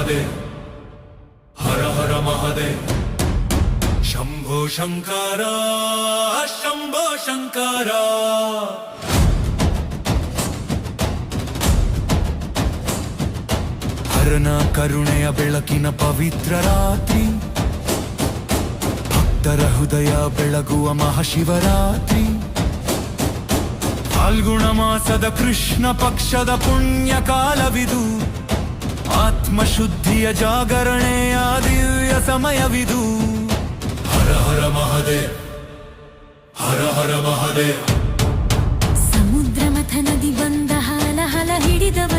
ಮಹದೇವ್ ಹರ ಹರ ಮಹದೇವ್ ಶಂಭೋ ಶಂಕರ ಶಂಭೋ ಶಂಕರ ಹರನ ಕರುಣೆಯ ಬೆಳಕಿನ ಪವಿತ್ರ ರಾತ್ರಿ ಭಕ್ತರ ಹೃದಯ ಬೆಳಗುವ ಮಹಾಶಿವರಾತ್ರಿ ಫಾಲ್ಗುಣ ಮಾಸದ ಕೃಷ್ಣ ಪಕ್ಷದ ಪುಣ್ಯ ಕಾಲವಿದು ಆತ್ಮಶುದ್ಧಿಯ ಜಾಗರಣೆಯ ದಿವ್ಯ ಸಮಯವಿದು ಹರ ಹರ ಮಹದೇವ್ ಹರ ಹರ ಮಹದೇವ್ ಸಮುದ್ರ ಮಥನದಿ ಬಂದ ಹಾಲ ಹಲ ಹಿಡಿದವ